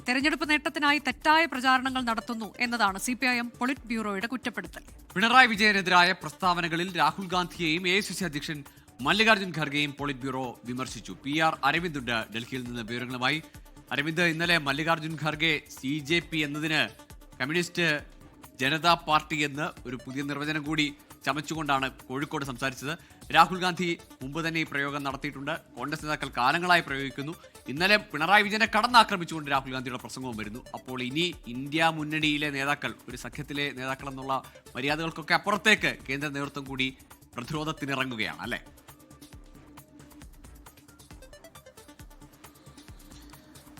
തെരഞ്ഞെടുപ്പ് നേട്ടത്തിനായി തെറ്റായ പ്രചാരണങ്ങൾ നടത്തുന്നു എന്നതാണ് CPIM പൊളിറ്റ് ബ്യൂറോയുടെ കുറ്റപ്പെടുത്തൽ. പിണറായി വിജയനെതിരായ പ്രസ്താവനകളിൽ രാഹുൽ ഗാന്ധിയെയും AICC അധ്യക്ഷൻ മല്ലികാർജ്ജുൻ ഖർഗെയും പൊളിറ്റ് ബ്യൂറോ വിമർശിച്ചു. PR അരവിന്ദ് ഡൽഹിയിൽ നിന്ന് വിവരങ്ങളുമായി. അരവിന്ദ്, ഇന്നലെ മല്ലികാർജ്ജുൻ ഖർഗെ CJP എന്നതിന് കമ്മ്യൂണിസ്റ്റ് ജനതാ പാർട്ടി എന്ന് ഒരു പുതിയ നിർവചനം കൂടി ചമച്ചുകൊണ്ടാണ് കോഴിക്കോട് സംസാരിച്ചത്. രാഹുൽ ഗാന്ധി മുമ്പ് തന്നെ ഈ പ്രയോഗം നടത്തിയിട്ടുണ്ട്. കോൺഗ്രസ് നേതാക്കൾ കാലങ്ങളായി പ്രയോഗിക്കുന്നു. ഇന്നലെ പിണറായി വിജയനെ കടന്നാക്രമിച്ചുകൊണ്ട് രാഹുൽ ഗാന്ധിയുടെ പ്രസംഗവും വരുന്നു. അപ്പോൾ ഇനി ഇന്ത്യ മുന്നണിയിലെ നേതാക്കൾ, ഒരു സഖ്യത്തിലെ നേതാക്കൾ എന്നുള്ള മര്യാദകൾക്കൊക്കെ അപ്പുറത്തേക്ക് കേന്ദ്ര നേതൃത്വം കൂടി പ്രതിരോധത്തിനിറങ്ങുകയാണ് അല്ലേ?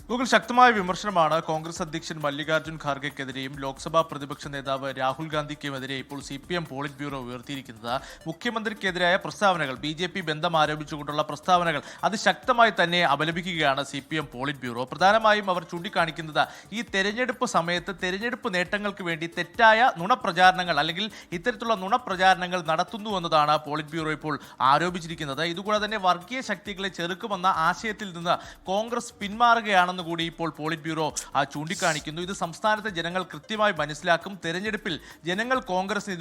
ഗൂഗിൾ ശക്തമായ വിമർശനമാണ് കോൺഗ്രസ് അധ്യക്ഷൻ മല്ലികാർജ്ജുൻ ഖാർഗെക്കെതിരെയും ലോക്സഭാ പ്രതിപക്ഷ നേതാവ് രാഹുൽ ഗാന്ധിക്കുമെതിരെ ഇപ്പോൾ CPM പോളിറ്റ് ബ്യൂറോ ഉയർത്തിയിരിക്കുന്നത്. മുഖ്യമന്ത്രിക്കെതിരായ പ്രസ്താവനകൾ, BJP ബന്ധം ആരോപിച്ചുകൊണ്ടുള്ള പ്രസ്താവനകൾ അത് ശക്തമായി തന്നെ അപലപിക്കുകയാണ് CPM പോളിറ്റ് ബ്യൂറോ. പ്രധാനമായും അവർ ചൂണ്ടിക്കാണിക്കുന്നത് ഈ തെരഞ്ഞെടുപ്പ് സമയത്ത് തെരഞ്ഞെടുപ്പ് നേട്ടങ്ങൾക്ക് വേണ്ടി തെറ്റായ നുണപ്രചാരണങ്ങൾ അല്ലെങ്കിൽ ഇത്തരത്തിലുള്ള നുണപ്രചാരണങ്ങൾ നടത്തുന്നു എന്നതാണ് പോളിറ്റ് ബ്യൂറോ ഇപ്പോൾ ആരോപിച്ചിരിക്കുന്നത്. ഇതുകൂടാതെ തന്നെ വർഗീയ ശക്തികളെ ചെറുക്കുമെന്ന ആശയത്തിൽ നിന്ന് കോൺഗ്രസ് പിന്മാറുകയാണെന്ന് കൂടി ഇപ്പോൾ പോളിറ്റ് ബ്യൂറോ ചൂണ്ടിക്കാണിക്കുന്നു. ഇത് സംസ്ഥാനത്തെ ജനങ്ങൾ കൃത്യമായി മനസ്സിലാക്കും. തെരഞ്ഞെടുപ്പിൽ ജനങ്ങൾ കോൺഗ്രസിന്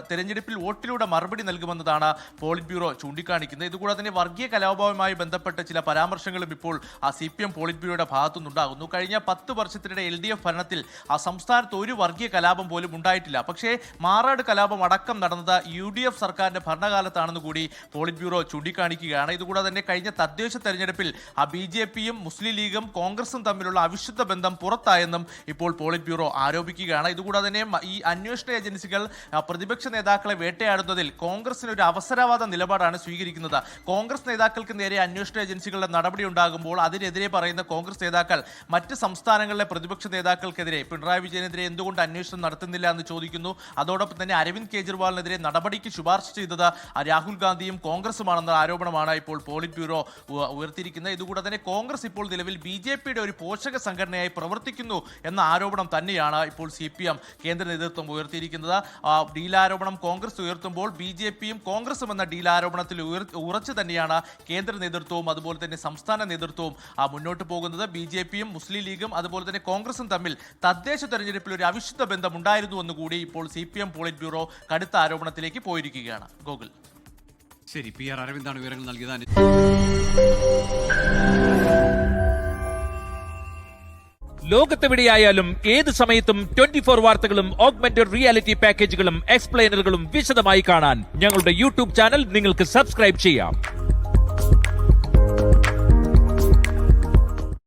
തെരഞ്ഞെടുപ്പിൽ വോട്ടിലൂടെ മറുപടി നൽകുമെന്നതാണ് പോളിറ്റ് ബ്യൂറോ ചൂണ്ടിക്കാണിക്കുന്നത്. ഇതുകൂടാതെ തന്നെ വർഗീയ കലാപവുമായി ബന്ധപ്പെട്ട ചില പരാമർശങ്ങളും ഇപ്പോൾ CPM പോളിറ്റ് ബ്യൂറോയുടെ ഭാഗത്തുനിന്നുണ്ടാകുന്നു. കഴിഞ്ഞ 10 വർഷത്തിനിടെ LDF ഭരണത്തിൽ സംസ്ഥാനത്ത് ഒരു വർഗീയ കലാപം പോലും ഉണ്ടായിട്ടില്ല. പക്ഷേ മാറാട് കലാപം അടക്കം നടന്നത് UDF സർക്കാരിന്റെ ഭരണകാലത്താണെന്ന് കൂടി പോളിറ്റ് ബ്യൂറോ ചൂണ്ടിക്കാണിക്കുകയാണ്. ഇതുകൂടാതെ തന്നെ കഴിഞ്ഞ തദ്ദേശ തെരഞ്ഞെടുപ്പിൽ BJPയും മുസ്ലിം ലീഗും കോൺഗ്രസും തമ്മിലുള്ള അവിശുദ്ധ ബന്ധം പുറത്തായെന്നും ഇപ്പോൾ പോളിറ്റ് ബ്യൂറോ ആരോപിക്കുകയാണ്. ഇതുകൂടാതെ തന്നെ ഈ അന്വേഷണ ഏജൻസികൾ പ്രതിപക്ഷ നേതാക്കളെ വേട്ടയാടുന്നതിൽ കോൺഗ്രസിന് ഒരു അവസരവാദ നിലപാടാണ് സ്വീകരിക്കുന്നത്. കോൺഗ്രസ് നേതാക്കൾക്ക് നേരെ അന്വേഷണ ഏജൻസികളുടെ നടപടി ഉണ്ടാകുമ്പോൾ അതിനെതിരെ പറയുന്ന കോൺഗ്രസ് നേതാക്കൾ മറ്റ് സംസ്ഥാനങ്ങളിലെ പ്രതിപക്ഷ നേതാക്കൾക്കെതിരെ, പിണറായി വിജയനെതിരെ എന്തുകൊണ്ട് അന്വേഷണം നടത്തുന്നില്ല എന്ന് ചോദിക്കുന്നു. അതോടൊപ്പം തന്നെ അരവിന്ദ് കെജ്രിവാളിനെതിരെ നടപടിക്ക് ശുപാർശ ചെയ്തത് രാഹുൽ ഗാന്ധിയും കോൺഗ്രസുമാണെന്ന ആരോപണമാണ് ഇപ്പോൾ പോളിറ്റ് ബ്യൂറോ ഉയർത്തിയിരിക്കുന്നത്. ഇതുകൂടാതെ തന്നെ കോൺഗ്രസ് ഇപ്പോൾ നിലവിൽ BJPയുടെ ഒരു പോഷക സംഘടനയായി പ്രവർത്തിക്കുന്നു എന്ന ആരോപണം തന്നെയാണ് ഇപ്പോൾ CPM കേന്ദ്ര നേതൃത്വം ഉയർത്തിയിരിക്കുന്നത്. ഡീലാരോപണം കോൺഗ്രസ് ഉയർത്തുമ്പോൾ BJPയും കോൺഗ്രസും എന്ന ഡീലാരോപണത്തിൽ ഉറച്ചു തന്നെയാണ് കേന്ദ്ര നേതൃത്വവും അതുപോലെ തന്നെ സംസ്ഥാന നേതൃത്വവും മുന്നോട്ട് പോകുന്നത്. BJPയും മുസ്ലിം ലീഗും അതുപോലെ തന്നെ കോൺഗ്രസും തമ്മിൽ തദ്ദേശ തെരഞ്ഞെടുപ്പിൽ ഒരു അവിശുദ്ധ ബന്ധം ഉണ്ടായിരുന്നു എന്നുകൂടി ഇപ്പോൾ CPM പോളിറ്റ് ബ്യൂറോ കടുത്ത ആരോപണത്തിലേക്ക് പോയിരിക്കുകയാണ്. ഗോകുൽ. ശരി, PR അരവിന്ദാണ് വിവരങ്ങൾ നൽകിയത്. ലോകത്തെവിടെയായാലും ഏത് സമയത്തും 24 വാർത്തകളും ഓഗ്മെന്റഡ് റിയാലിറ്റി പാക്കേജുകളും എക്സ്പ്ലെയിനറുകളും വിശദമായി കാണാൻ ഞങ്ങളുടെ YouTube ചാനൽ നിങ്ങൾക്ക് സബ്സ്ക്രൈബ് ചെയ്യാം.